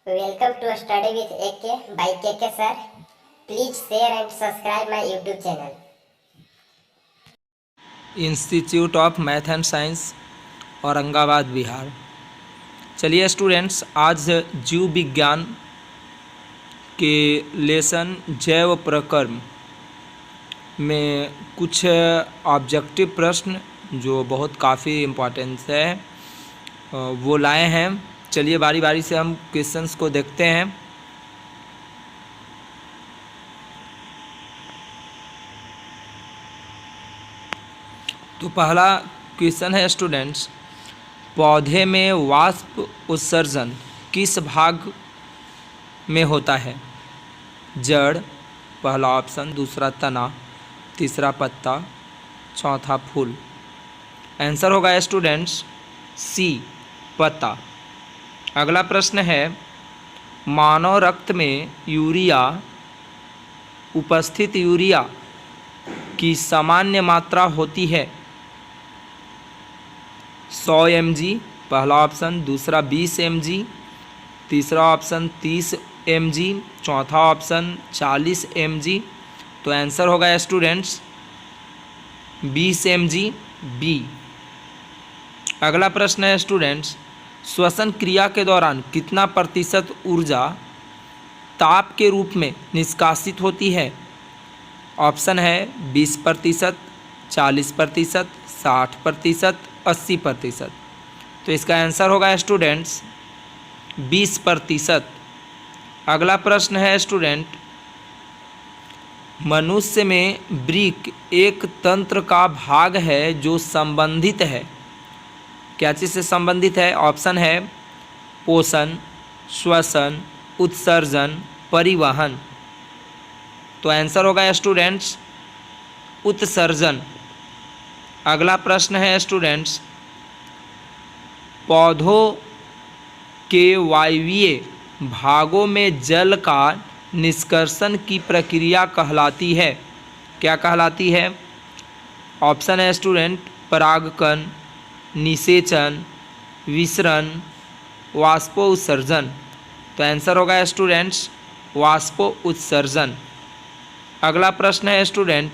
Welcome to Study with AK by KK sir. Please share and subscribe my YouTube channel. Institute of math and science Aurangabad Bihar. चलिए students, आज जीव विज्ञान के lesson जैव प्रक्रम में कुछ ऑब्जेक्टिव प्रश्न जो बहुत काफ़ी इम्पोर्टेंस है वो लाए हैं। चलिए बारी बारी से हम क्वेश्चंस को देखते हैं। तो पहला क्वेश्चन है स्टूडेंट्स, पौधे में वाष्प उत्सर्जन किस भाग में होता है? जड़, पहला ऑप्शन, दूसरा तना, तीसरा पत्ता, चौथा फूल। आंसर होगा स्टूडेंट्स सी, पत्ता। अगला प्रश्न है, मानव रक्त में यूरिया उपस्थित यूरिया की सामान्य मात्रा होती है? 100 mg, पहला ऑप्शन, दूसरा 20 mg, तीसरा ऑप्शन 30 mg, चौथा ऑप्शन 40 mg। तो आंसर होगा स्टूडेंट्स 20 mg, बी। अगला प्रश्न है स्टूडेंट्स, श्वसन क्रिया के दौरान कितना प्रतिशत ऊर्जा ताप के रूप में निष्कासित होती है? ऑप्शन है 20%, 40%, 60%, 80%। तो इसका आंसर होगा स्टूडेंट्स 20%। अगला प्रश्न है स्टूडेंट, मनुष्य में वृक्क एक तंत्र का भाग है जो संबंधित है, क्या चीज़ से संबंधित है? ऑप्शन है पोषण, श्वसन, उत्सर्जन, परिवहन। तो आंसर होगा स्टूडेंट्स उत्सर्जन। अगला प्रश्न है स्टूडेंट्स, पौधों के वायवीय भागों में जल का निष्कर्षण की प्रक्रिया कहलाती है, क्या कहलाती है? ऑप्शन है स्टूडेंट परागकण, निषेचन, विसरण, वाष्पो उत्सर्जन। तो आंसर होगा स्टूडेंट्स वाष्पो उत्सर्जन। अगला प्रश्न है स्टूडेंट,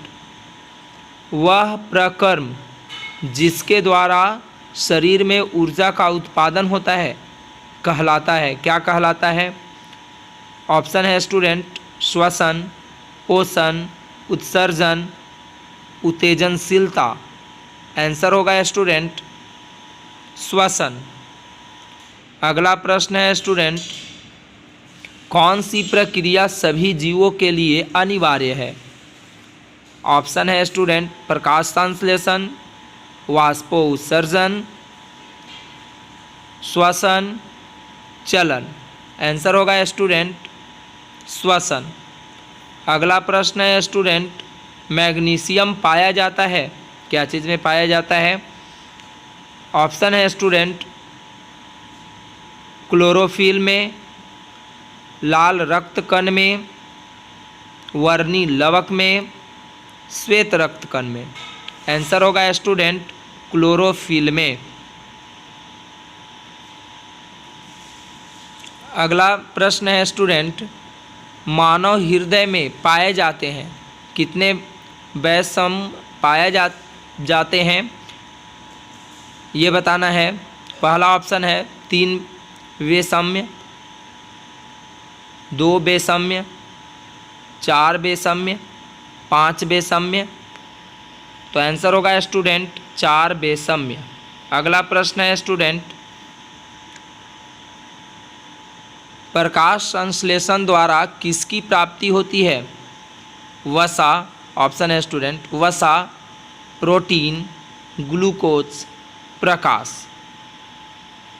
वह प्रक्रम जिसके द्वारा शरीर में ऊर्जा का उत्पादन होता है कहलाता है, क्या कहलाता है? ऑप्शन है स्टूडेंट श्वसन, पोषण, उत्सर्जन, उत्तेजनशीलता। आंसर होगा स्टूडेंट श्वसन। अगला प्रश्न है स्टूडेंट, कौन सी प्रक्रिया सभी जीवों के लिए अनिवार्य है? ऑप्शन है स्टूडेंट प्रकाश संश्लेषण, वाष्पो उत्सर्जन, श्वसन, चलन। आंसर होगा स्टूडेंट श्वसन। अगला प्रश्न है स्टूडेंट, मैग्नीशियम पाया जाता है, क्या चीज़ में पाया जाता है? ऑप्शन है स्टूडेंट क्लोरोफिल में, लाल रक्त कण में, वर्णी लवक में, श्वेत रक्त कण में। आंसर होगा स्टूडेंट क्लोरोफिल में। अगला प्रश्न है स्टूडेंट, मानव हृदय में पाए जाते हैं कितने वैषम्य पाए जाते हैं, ये बताना है। पहला ऑप्शन है 3 वैषम्य, 2 वैषम्य, 4 वैषम्य, 5 वैषम्य। तो आंसर होगा स्टूडेंट 4 वैषम्य। अगला प्रश्न है स्टूडेंट, प्रकाश संश्लेषण द्वारा किसकी प्राप्ति होती है? वसा, ऑप्शन है स्टूडेंट वसा, प्रोटीन, ग्लूकोज, प्रकाश।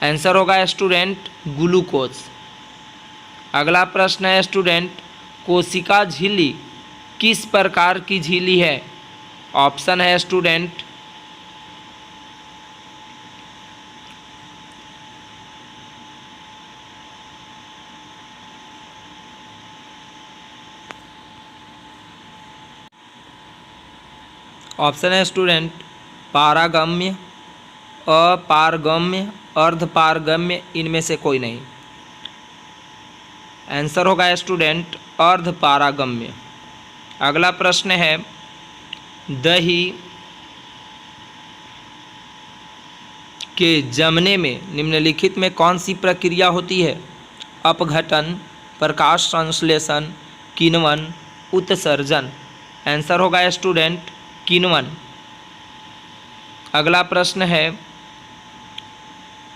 आंसर होगा स्टूडेंट ग्लूकोज। अगला प्रश्न है स्टूडेंट, कोशिका झिल्ली किस प्रकार की झिल्ली है? ऑप्शन है स्टूडेंट ऑप्शन है स्टूडेंट पारगम्य, अपारगम्य, अर्धपारगम्य, इनमें से कोई नहीं। आंसर होगा स्टूडेंट अर्ध पारागम्य। अगला प्रश्न है, दही के जमने में निम्नलिखित में कौन सी प्रक्रिया होती है? अपघटन, प्रकाश संश्लेषण, किण्वन, उत्सर्जन। आंसर होगा स्टूडेंट किण्वन। अगला प्रश्न है,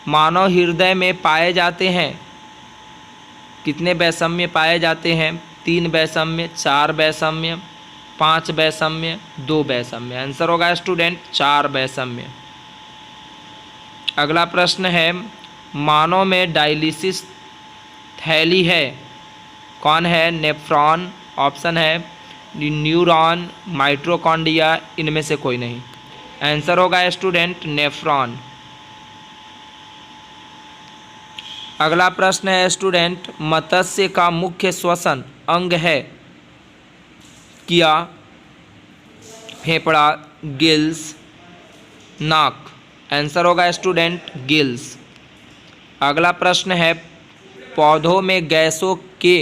मानव हृदय में पाए जाते हैं कितने वैषम्य पाए जाते हैं? 3 वैषम्य, 4 वैषम्य, 5 वैषम्य, 2 वैषम्य। आंसर होगा स्टूडेंट 4 वैषम्य। अगला प्रश्न है, मानव में डायलिसिस थैली है, कौन है? नेफ्रॉन, ऑप्शन है न्यूरॉन, माइटोकॉन्ड्रिया, इनमें से कोई नहीं। आंसर होगा स्टूडेंट नेफ्रॉन। अगला प्रश्न है स्टूडेंट, मत्स्य का मुख्य श्वसन अंग है? किया, फेफड़ा, गिल्स, नाक। आंसर होगा स्टूडेंट गिल्स। अगला प्रश्न है, पौधों में गैसों के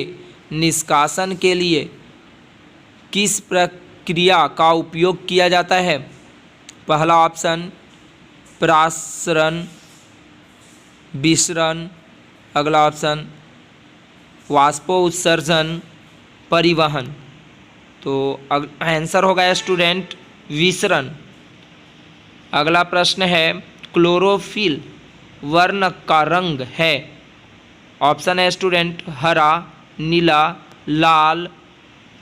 निष्कासन के लिए किस प्रक्रिया का उपयोग किया जाता है? पहला ऑप्शन प्रासरण, विसरण। अगला ऑप्शन वाष्पोत्सर्जन, परिवहन। तो आंसर होगा स्टूडेंट विसरण। अगला प्रश्न है, क्लोरोफिल वर्ण का रंग है? ऑप्शन है स्टूडेंट हरा, नीला, लाल,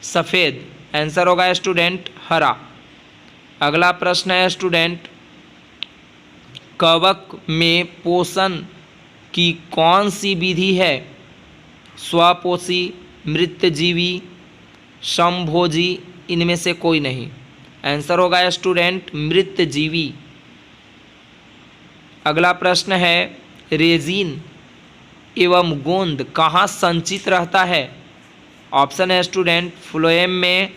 सफ़ेद। आंसर होगा स्टूडेंट हरा। अगला प्रश्न है स्टूडेंट, कवक में पोषण की कौन सी विधि है? स्वपोषी, मृतजीवी, समभोजी, इनमें से कोई नहीं। आंसर होगा स्टूडेंट मृतजीवी। अगला प्रश्न है, रेजिन एवं गोंद कहाँ संचित रहता है? ऑप्शन है स्टूडेंट फ्लोएम में,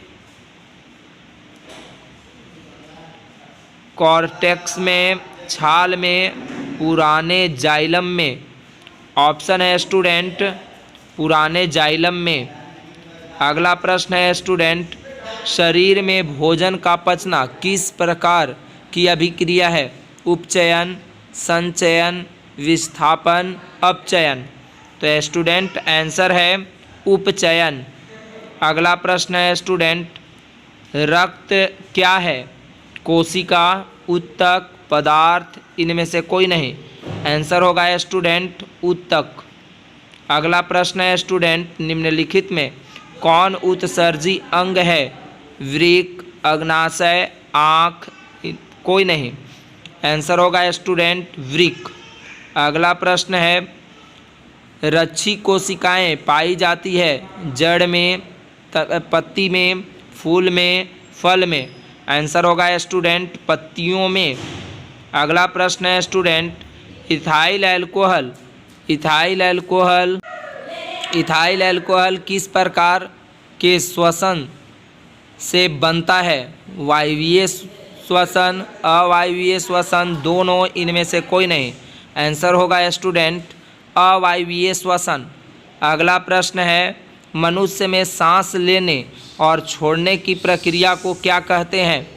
कॉर्टेक्स में, छाल में, पुराने जाइलम में। ऑप्शन है स्टूडेंट पुराने जाइलम में। अगला प्रश्न है स्टूडेंट, शरीर में भोजन का पचना किस प्रकार की अभिक्रिया है? उपचयन, संचयन, विस्थापन, अपचयन। तो स्टूडेंट आंसर है उपचयन। अगला प्रश्न है स्टूडेंट, रक्त क्या है? कोशिका, ऊतक, पदार्थ, इनमें से कोई नहीं। आंसर होगा स्टूडेंट ऊतक। अगला प्रश्न है स्टूडेंट, निम्नलिखित में कौन उत्सर्जी अंग है? वृक्क, अग्नाशय, आँख, कोई नहीं। आंसर होगा स्टूडेंट वृक्क। अगला प्रश्न है, रच्छी कोशिकाएं पाई जाती है जड़ में, पत्ती में, फूल में, फल में। आंसर होगा स्टूडेंट पत्तियों में। अगला प्रश्न है स्टूडेंट, इथाइल अल्कोहल किस प्रकार के श्वसन से बनता है? वायवीय श्वसन, अवायवीय श्वसन, दोनों, इनमें से कोई नहीं। आंसर होगा स्टूडेंट अवायवीय श्वसन। अगला प्रश्न है, मनुष्य में सांस लेने और छोड़ने की प्रक्रिया को क्या कहते हैं?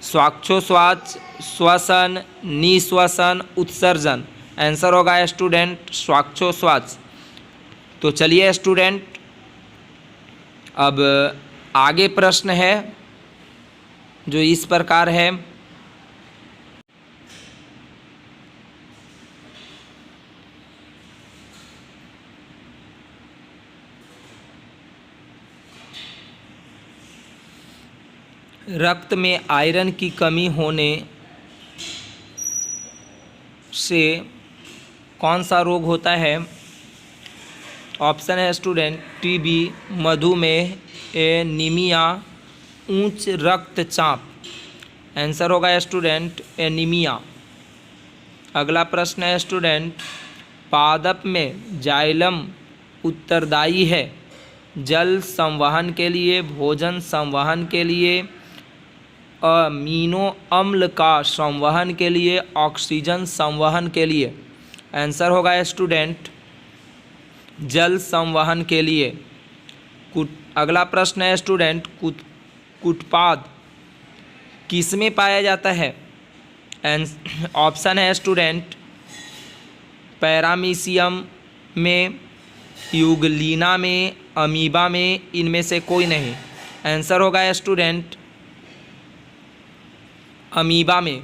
श्वासोच्छ्वास, श्वसन, निश्वसन, उत्सर्जन। आंसर होगा स्टूडेंट श्वासोच्छ्वास। तो चलिए स्टूडेंट, अब आगे प्रश्न है जो इस प्रकार है, रक्त में आयरन की कमी होने से कौन सा रोग होता है? ऑप्शन है स्टूडेंट टीबी, मधुमेह, एनीमिया, उच्च रक्तचाप। आंसर होगा स्टूडेंट एनीमिया। अगला प्रश्न है स्टूडेंट, पादप में जाइलम उत्तरदायी है जल संवहन के लिए, भोजन संवहन के लिए, अमीनो अम्ल का संवहन के लिए, ऑक्सीजन संवहन के लिए। आंसर होगा स्टूडेंट जल संवहन के लिए। अगला प्रश्न है स्टूडेंट, कुटपाद किसमें पाया जाता है? ऑप्शन है स्टूडेंट, पैरामीशियम में, यूगलीना में, अमीबा में, इनमें से कोई नहीं। आंसर होगा स्टूडेंट अमीबा में।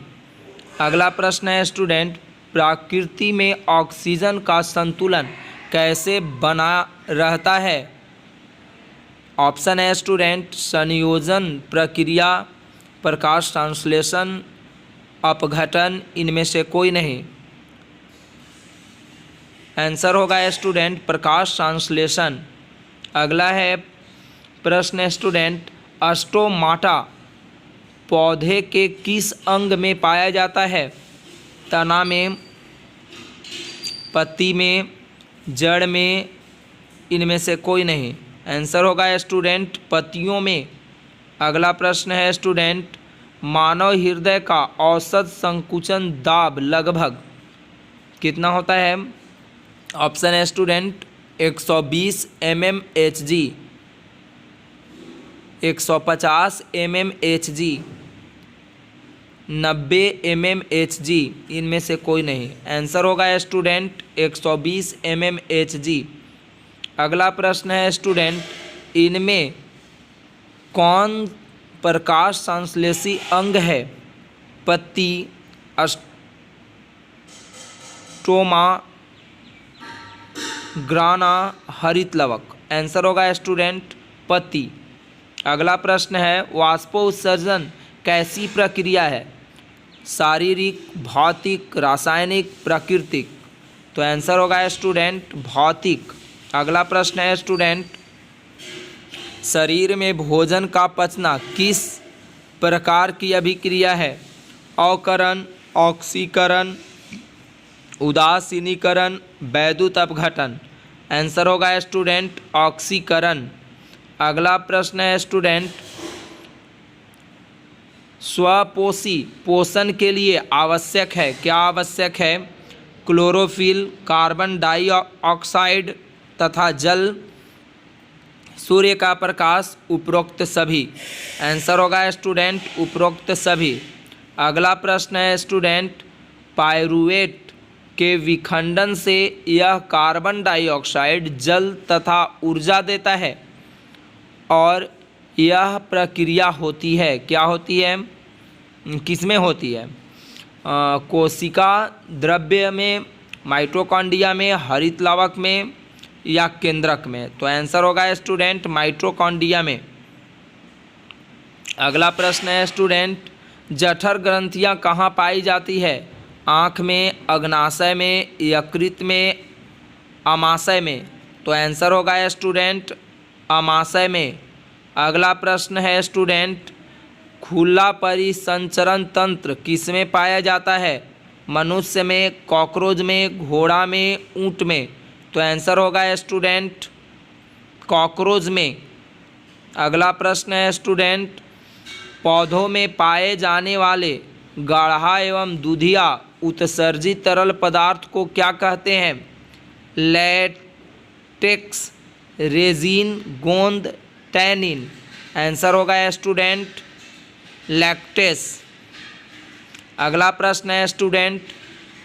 अगला प्रश्न है स्टूडेंट, प्रकृति में ऑक्सीजन का संतुलन कैसे बना रहता है? ऑप्शन है स्टूडेंट, संयोजन प्रक्रिया, प्रकाश संश्लेषण, अपघटन, इनमें से कोई नहीं। आंसर होगा स्टूडेंट प्रकाश संश्लेषण। अगला है प्रश्न स्टूडेंट, स्टोमाटा पौधे के किस अंग में पाया जाता है? तना में, पत्ती में, जड़ में, इनमें से कोई नहीं। आंसर होगा स्टूडेंट पत्तियों में। अगला प्रश्न है स्टूडेंट, मानव हृदय का औसत संकुचन दाब लगभग कितना होता है? ऑप्शन है स्टूडेंट 120 mmHg, 150 mmHg, 90 mmHg, इनमें से कोई नहीं। आंसर होगा स्टूडेंट 120 mmHg। अगला प्रश्न है स्टूडेंट, इनमें कौन प्रकाश संश्लेषी अंग है? पत्ती, स्टोमा, ग्राना, हरित लवक। आंसर होगा स्टूडेंट पत्ती। अगला प्रश्न है, वाष्पोत्सर्जन कैसी प्रक्रिया है? शारीरिक, भौतिक, रासायनिक, प्राकृतिक? तो आंसर होगा स्टूडेंट भौतिक। अगला प्रश्न है स्टूडेंट, शरीर में भोजन का पचना किस प्रकार की अभिक्रिया है? अवकरण, ऑक्सीकरण, उदासीनीकरण, वैद्युत अपघटन? आंसर होगा स्टूडेंट ऑक्सीकरण। अगला प्रश्न है स्टूडेंट, स्वपोषी पोषण के लिए आवश्यक है, क्या आवश्यक है? क्लोरोफिल, कार्बन डाइऑक्साइड तथा जल, सूर्य का प्रकाश, उपरोक्त सभी? आंसर होगा स्टूडेंट उपरोक्त सभी। अगला प्रश्न है स्टूडेंट, पाइरूवेट के विखंडन से यह कार्बन डाइऑक्साइड, जल तथा ऊर्जा देता है और यह प्रक्रिया होती है, क्या होती है, किसमें होती है? कोशिका द्रव्य में, माइटोकॉन्ड्रिया में, हरित लवक में या केंद्रक में? तो आंसर होगा स्टूडेंट माइटोकॉन्ड्रिया में। अगला प्रश्न है स्टूडेंट, जठर ग्रंथियां कहाँ पाई जाती है? आँख में, अग्नाशय में, यकृत में, अमाशय में? तो आंसर होगा स्टूडेंट अमाशय में। अगला प्रश्न है स्टूडेंट, खुला परिसंचरण तंत्र किसमें पाया जाता है? मनुष्य में, कॉकरोच में, घोड़ा में, ऊंट में? तो आंसर होगा स्टूडेंट कॉकरोच में। अगला प्रश्न है स्टूडेंट, पौधों में पाए जाने वाले गाढ़ा एवं दूधिया उत्सर्जित तरल पदार्थ को क्या कहते हैं? लैटेक्स, रेजिन, गोंद, टैनिन? आंसर होगा स्टूडेंट लैक्टेस। अगला प्रश्न है स्टूडेंट,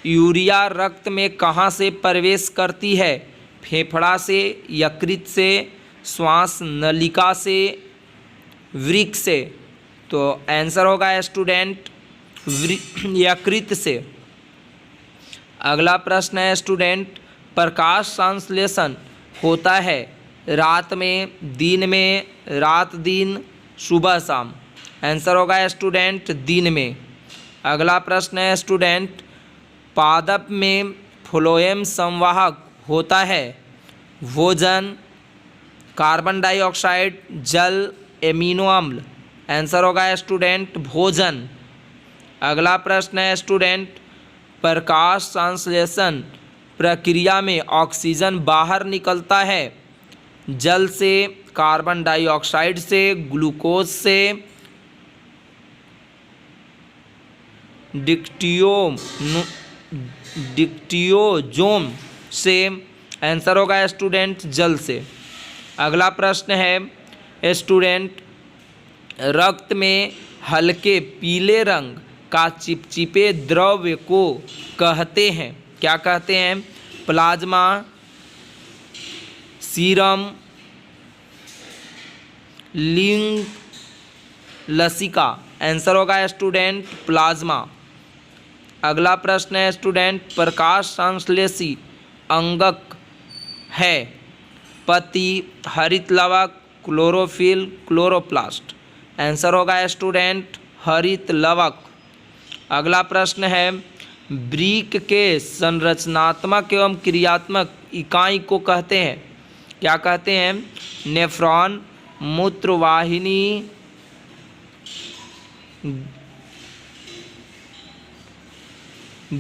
यूरिया रक्त में कहाँ से प्रवेश करती है? फेफड़ा से, यकृत से, श्वास नलिका से, वृक्क से? तो आंसर होगा स्टूडेंट यकृत से। अगला प्रश्न है स्टूडेंट, प्रकाश संश्लेषण होता है रात में, दिन में, रात दिन, सुबह शाम? आंसर होगा स्टूडेंट दिन में। अगला प्रश्न है स्टूडेंट, पादप में फ्लोएम संवाहक होता है? भोजन, कार्बन डाइऑक्साइड, जल, एमिनो अम्ल? आंसर होगा स्टूडेंट भोजन। अगला प्रश्न है स्टूडेंट, प्रकाश संश्लेषण प्रक्रिया में ऑक्सीजन बाहर निकलता है जल से, कार्बन डाइऑक्साइड से, ग्लूकोज से, डिक्टियोजोम से, आंसर होगा स्टूडेंट जल से। अगला प्रश्न है स्टूडेंट, रक्त में हल्के पीले रंग का चिपचिपे द्रव्य को कहते हैं, क्या कहते हैं? प्लाज्मा, सीरम, लिंग, लसिका। आंसर होगा स्टूडेंट प्लाज्मा। अगला प्रश्न है स्टूडेंट, प्रकाश संश्लेषी अंगक है पत्ती, हरित लवक, क्लोरोफिल, क्लोरोप्लास्ट। आंसर होगा स्टूडेंट हरित लवक। अगला प्रश्न है, वृक्क के संरचनात्मक एवं क्रियात्मक इकाई को कहते हैं, क्या कहते हैं? नेफ्रॉन, मूत्रवाहिनी,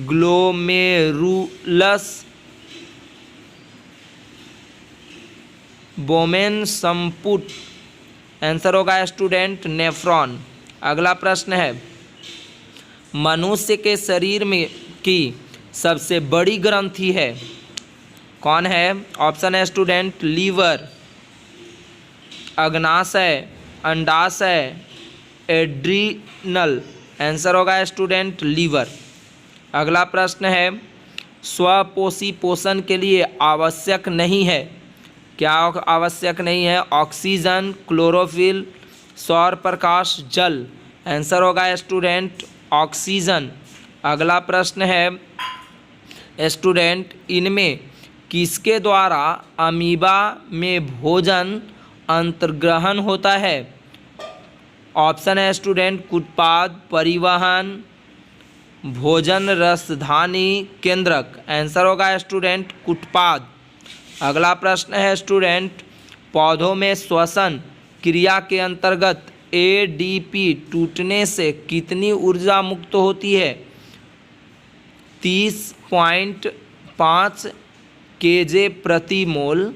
ग्लोमेरुलस, बोमेन संपुट। आंसर होगा स्टूडेंट नेफ्रॉन। अगला प्रश्न है, मनुष्य के शरीर में की सबसे बड़ी ग्रंथि है, कौन है? ऑप्शन है स्टूडेंट लीवर, अग्नाशय, अंडाशय, एड्रिनल। आंसर होगा स्टूडेंट लीवर। अगला प्रश्न है, स्वपोषी पोषण के लिए आवश्यक नहीं है, क्या आवश्यक नहीं है? ऑक्सीजन, क्लोरोफिल, सौर प्रकाश, जल। आंसर होगा स्टूडेंट ऑक्सीजन। अगला प्रश्न है स्टूडेंट, इनमें किसके द्वारा अमीबा में भोजन अंतर्ग्रहण होता है? ऑप्शन है स्टूडेंट उत्पाद, परिवहन, भोजन रसधानी, केंद्रक। आंसर होगा स्टूडेंट उत्पाद। अगला प्रश्न है स्टूडेंट, पौधों में श्वसन क्रिया के अंतर्गत एडीपी टूटने से कितनी ऊर्जा मुक्त होती है? 30.5 केजे प्रति मोल,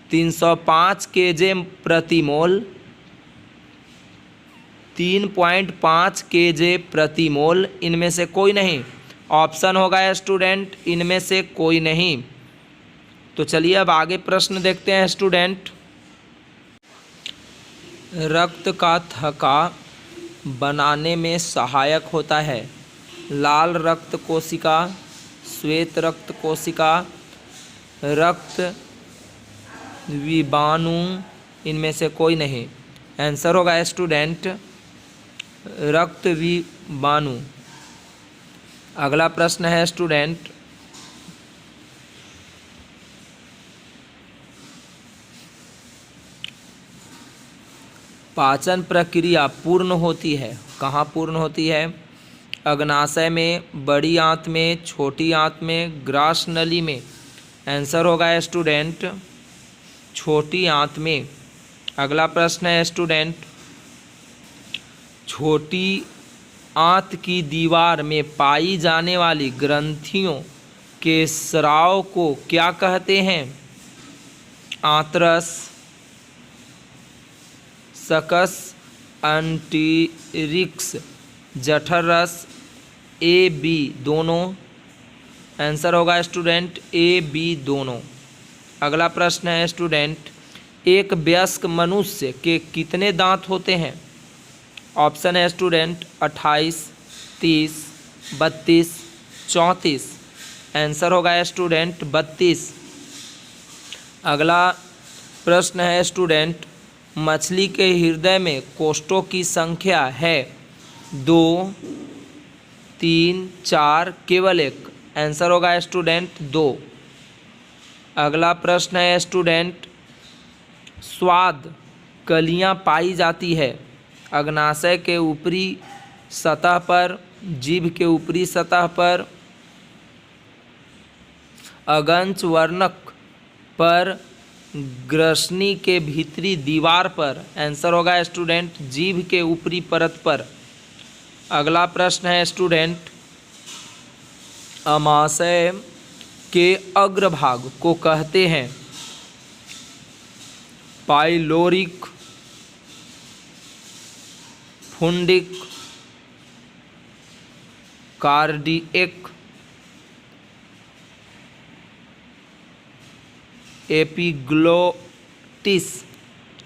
305 केजे प्रति मोल, 3.5 केजे प्रति मोल। इनमें से कोई नहीं। ऑप्शन होगा स्टूडेंट इनमें से कोई नहीं। तो चलिए अब आगे प्रश्न देखते हैं स्टूडेंट। रक्त का थक्का बनाने में सहायक होता है लाल रक्त कोशिका, श्वेत रक्त कोशिका, रक्त विबाणु। इनमें से कोई नहीं। आंसर होगा स्टूडेंट रक्त विबाणु। अगला प्रश्न है स्टूडेंट, पाचन प्रक्रिया पूर्ण होती है, कहाँ पूर्ण होती है? अग्नाशय में, बड़ी आंत में, छोटी आंत में, ग्रास नली में। आंसर होगा स्टूडेंट छोटी आंत में। अगला प्रश्न है स्टूडेंट, छोटी आंत की दीवार में पाई जाने वाली ग्रंथियों के स्राव को क्या कहते हैं? आंत्रस, सकस, एंटीरिक्स, जठर रस, ए बी दोनों। आंसर होगा स्टूडेंट ए बी दोनों। अगला प्रश्न है स्टूडेंट, एक वयस्क मनुष्य के कितने दांत होते हैं? ऑप्शन है स्टूडेंट 28, 30, 32, 34। आंसर होगा स्टूडेंट 32। अगला प्रश्न है स्टूडेंट, मछली के हृदय में कोष्ठों की संख्या है 2, 3, 4, केवल 1। आंसर होगा स्टूडेंट 2। अगला प्रश्न है स्टूडेंट, स्वाद कलियां पाई जाती है अग्नाशय के ऊपरी सतह पर, जीभ के ऊपरी सतह पर, अगंच वर्णक पर, ग्रसनी के भीतरी दीवार पर। आंसर होगा स्टूडेंट जीभ के ऊपरी परत पर। अगला प्रश्न है स्टूडेंट, अमाशय के अग्रभाग को कहते हैं पाइलोरिक, फुंडिक, कार्डियक, एपिग्लोटिस।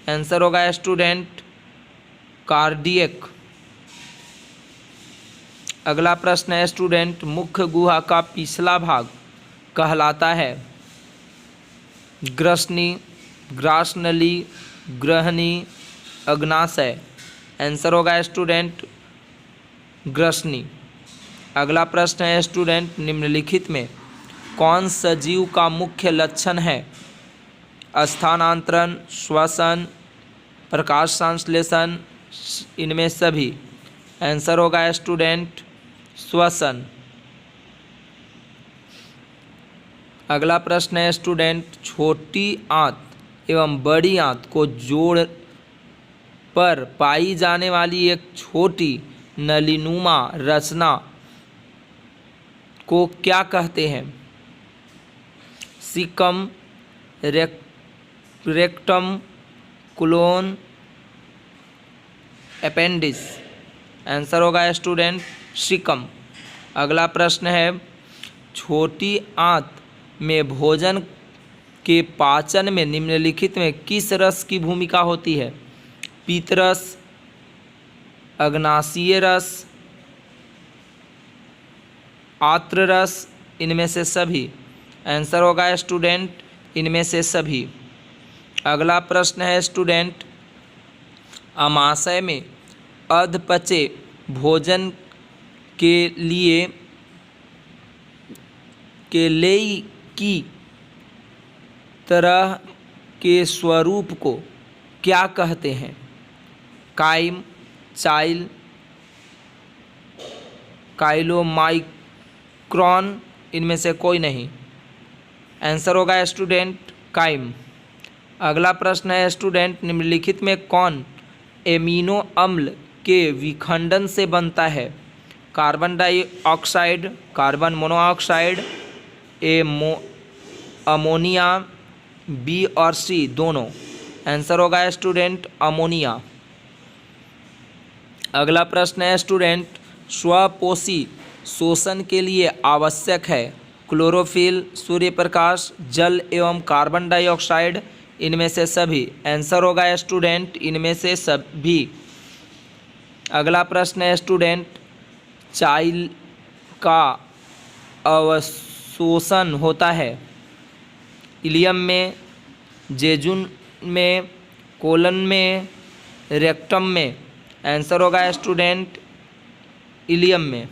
आंसर होगा स्टूडेंट कार्डियक। अगला प्रश्न है स्टूडेंट, मुख्य गुहा का पिछला भाग कहलाता है ग्रसनी, ग्रासनली, ग्रहणी, अग्नाशय। आंसर होगा स्टूडेंट ग्रसनी। अगला प्रश्न है स्टूडेंट, निम्नलिखित में कौन सजीव का मुख्य लक्षण है स्थानांतरण, श्वसन, प्रकाश संश्लेषण, इनमें सभी। आंसर होगा स्टूडेंट श्वसन। अगला प्रश्न है स्टूडेंट, छोटी आंत एवं बड़ी आंत को जोड़ पर पाई जाने वाली एक छोटी नलीनुमा रचना को क्या कहते हैं? Caecum, rectum, colon, appendix. Answer होगा स्टूडेंट सीकम। अगला प्रश्न है, छोटी आंत में भोजन के पाचन में निम्नलिखित में किस रस की भूमिका होती है? पीतरस, अग्नाशीय रस, आत्र रस, इनमें से सभी। आंसर होगा स्टूडेंट इनमें से सभी। अगला प्रश्न है स्टूडेंट, आमाशय में अधपचे भोजन के लिए केलेई की तरह के स्वरूप को क्या कहते हैं? काइम, चाइल, काइलोमाइक्रॉन, इनमें से कोई नहीं। आंसर होगा स्टूडेंट काइम। अगला प्रश्न है स्टूडेंट, निम्नलिखित में कौन एमिनो अम्ल के विखंडन से बनता है? Carbon dioxide, carbon monoxide, ammonia, B और सी दोनों। आंसर होगा स्टूडेंट अमोनिया। अगला प्रश्न है स्टूडेंट, स्वपोषी शोषण के लिए आवश्यक है क्लोरोफिल, सूर्य प्रकाश, जल एवं कार्बन डाइऑक्साइड, इनमें से सभी। आंसर होगा स्टूडेंट इनमें से सभी। अगला प्रश्न है स्टूडेंट, चाइल का अवशोषण होता है इलियम में, जेजुन में, कोलन में, रेक्टम में। आंसर होगा स्टूडेंट इलियम में।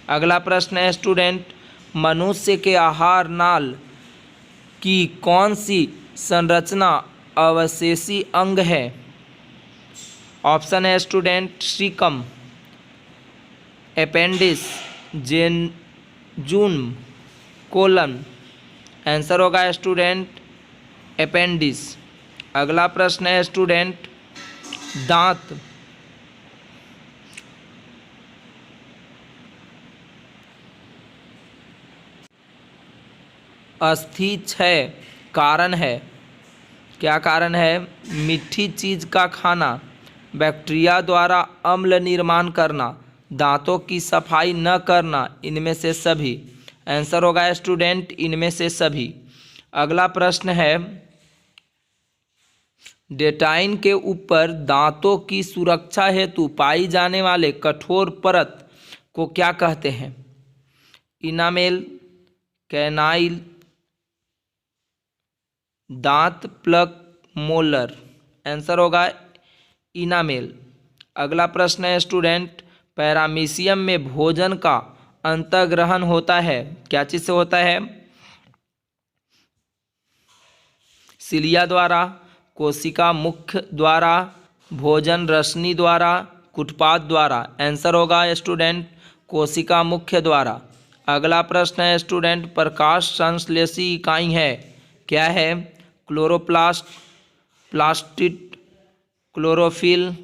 अगला प्रश्न है स्टूडेंट, मनुष्य के आहार नाल की कौन सी संरचना अवशेषी अंग है? ऑप्शन है student caecum, appendix, jejunum, colon. Answer होगा स्टूडेंट अपेंडिस। अगला प्रश्न है स्टूडेंट, दांत अस्थि क्षय कारण है। क्या कारण है? मीठी चीज़ का खाना, बैक्टीरिया द्वारा अम्ल निर्माण करना, दांतों की सफाई न करना, इनमें से सभी। आंसर होगा स्टूडेंट इनमें से सभी। अगला प्रश्न है, डेटाइन के ऊपर दांतों की सुरक्षा हेतु पाई जाने वाले कठोर परत को क्या कहते हैं? इनामेल, कैनाइल, दांत प्लग, मोलर। आंसर होगा इनामेल। अगला प्रश्न है स्टूडेंट, पैरामीशियम में भोजन का अंतर्ग्रहण होता है, क्या चीज़ से होता है? सिलिया द्वारा, कोशिका मुख द्वारा, भोजन रश्मि द्वारा, कुटपाद द्वारा। आंसर होगा स्टूडेंट कोशिका मुख्य द्वारा। अगला प्रश्न है स्टूडेंट, प्रकाश संश्लेषी इकाई है, क्या है? क्लोरोप्लास्ट, प्लास्टिड, क्लोरोफिल,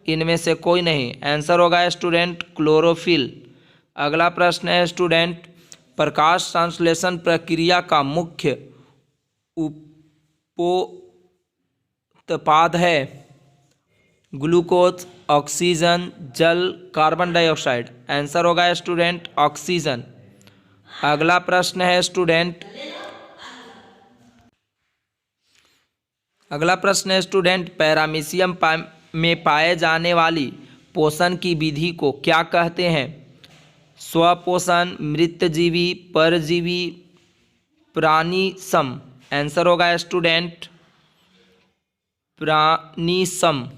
इनमें से कोई नहीं। आंसर होगा स्टूडेंट क्लोरोफिल। अगला प्रश्न है स्टूडेंट, प्रकाश संश्लेषण प्रक्रिया का मुख्य उपोत्पाद है ग्लूकोज, ऑक्सीजन, जल, कार्बन डाइऑक्साइड। आंसर होगा स्टूडेंट ऑक्सीजन। अगला प्रश्न है स्टूडेंट, पैरामीशियम में पाए जाने वाली पोषण की विधि को क्या कहते हैं? स्वपोषण, मृतजीवी, परजीवी, प्राणीसम। आंसर होगा स्टूडेंट प्राणीसम।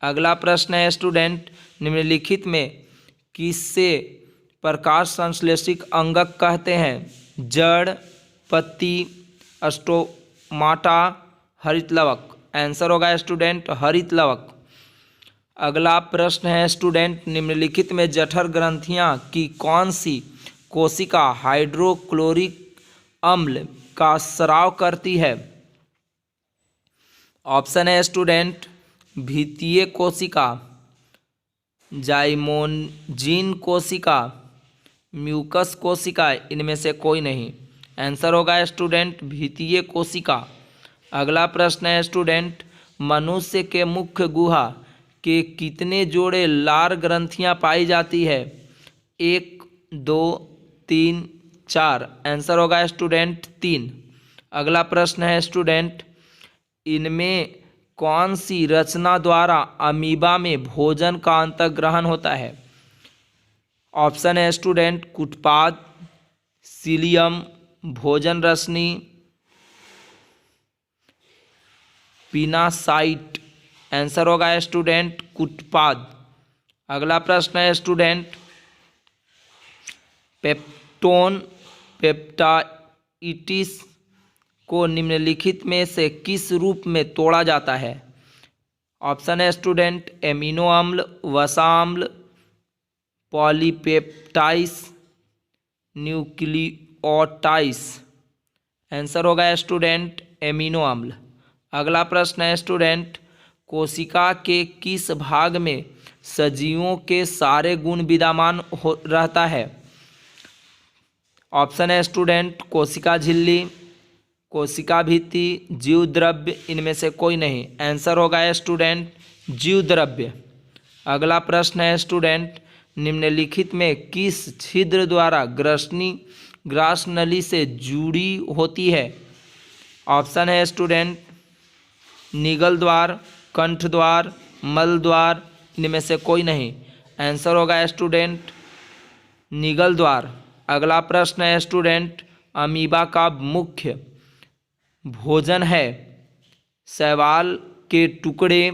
अगला प्रश्न है स्टूडेंट, निम्नलिखित में किससे प्रकाश संश्लेषित अंगक कहते हैं? जड़, पत्ती, स्टोमाटा, हरित लवक। आंसर होगा स्टूडेंट हरित लवक। अगला प्रश्न है स्टूडेंट, निम्नलिखित में जठर ग्रंथियां की कौन सी कोशिका हाइड्रोक्लोरिक अम्ल का स्राव करती है? ऑप्शन है स्टूडेंट भित्तीय कोशिका, जाइमोजिन कोशिका, म्यूकस कोशिका, इनमें से कोई नहीं। आंसर होगा स्टूडेंट भित्तीय कोशिका। अगला प्रश्न है स्टूडेंट, मनुष्य के मुख्य गुहा के कितने जोड़े लार ग्रंथियां पाई जाती है? 1, 2, 3, 4। आंसर होगा स्टूडेंट 3। अगला प्रश्न है स्टूडेंट, इनमें कौन सी रचना द्वारा अमीबा में भोजन का अंतर्ग्रहण होता है? ऑप्शन है स्टूडेंट कुटपाद, सीलियम, भोजन रश्मि, पिनासाइट। आंसर होगा स्टूडेंट कुटपाद। अगला प्रश्न है स्टूडेंट, पेप्टोन पेप्टाइटिस को निम्नलिखित में से किस रूप में तोड़ा जाता है? ऑप्शन है स्टूडेंट एमिनो अम्ल, वसा अम्ल, पॉलीपेप्टाइस, न्यूक्लियोटाइड्स। आंसर होगा स्टूडेंट एमिनो अम्ल। अगला प्रश्न है स्टूडेंट, कोशिका के किस भाग में सजीवों के सारे गुण विद्यमान रहता है? ऑप्शन है स्टूडेंट कोशिका झिल्ली, कोशिका भित्ति, जीव द्रव्य, इनमें से कोई नहीं। आंसर होगा स्टूडेंट जीव द्रव्य। अगला प्रश्न है स्टूडेंट, निम्नलिखित में किस छिद्र द्वारा ग्रास नली से जुड़ी होती है? ऑप्शन है स्टूडेंट निगल द्वार, कंठ द्वार, मल द्वार, इनमें से कोई नहीं। आंसर होगा स्टूडेंट निगल द्वार। अगला प्रश्न है स्टूडेंट, अमीबा का मुख्य भोजन है शैवाल के टुकड़े,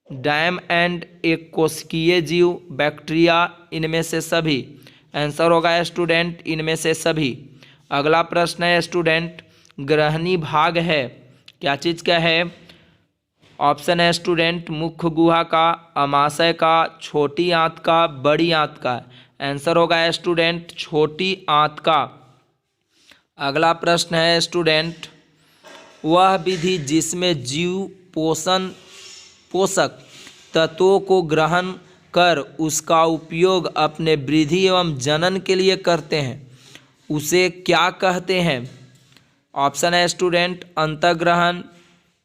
डैम एंड एक कोशिकीय जीव, बैक्टीरिया, इनमें से सभी। आंसर होगा स्टूडेंट इनमें से सभी। अगला प्रश्न है स्टूडेंट, ग्रहणी भाग है क्या चीज़ का है? ऑप्शन है स्टूडेंट मुख्य गुहा का, अमाशय का, छोटी आंत का, बड़ी आंत का। आंसर होगा स्टूडेंट छोटी आंत का। अगला प्रश्न है स्टूडेंट, वह विधि जिसमें जीव पोषक तत्वों को ग्रहण कर उसका उपयोग अपने वृद्धि एवं जनन के लिए करते हैं, उसे क्या कहते हैं? ऑप्शन है स्टूडेंट अंतर्ग्रहण,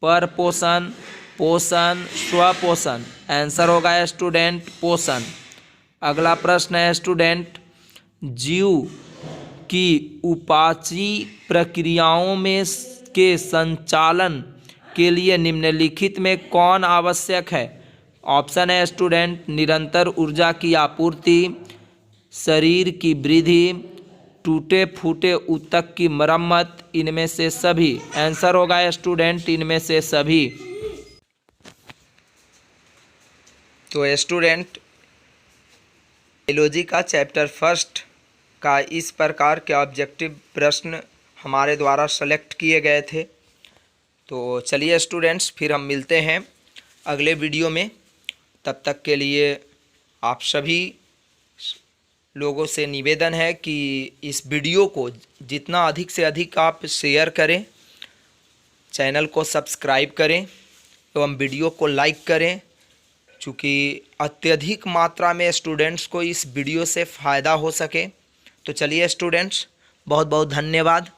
परपोषण, पोषण, स्वपोषण। आंसर होगा स्टूडेंट पोषण। अगला प्रश्न है स्टूडेंट, जीव की उपापचयी प्रक्रियाओं में के संचालन के लिए निम्नलिखित में कौन आवश्यक है? ऑप्शन है स्टूडेंट निरंतर ऊर्जा की आपूर्ति, शरीर की वृद्धि, टूटे फूटे ऊतक की मरम्मत, इनमें से सभी। आंसर होगा स्टूडेंट इनमें से सभी। तो स्टूडेंट बायोलॉजी का चैप्टर फर्स्ट का इस प्रकार के ऑब्जेक्टिव प्रश्न हमारे द्वारा सेलेक्ट किए गए थे। तो चलिए स्टूडेंट्स, फिर हम मिलते हैं अगले वीडियो में। तब तक के लिए आप सभी लोगों से निवेदन है कि इस वीडियो को जितना अधिक से अधिक आप शेयर करें, चैनल को सब्सक्राइब करें एवं वीडियो को लाइक करें, चूँकि अत्यधिक मात्रा में स्टूडेंट्स को इस वीडियो से फ़ायदा हो सके। तो चलिए स्टूडेंट्स, बहुत बहुत धन्यवाद।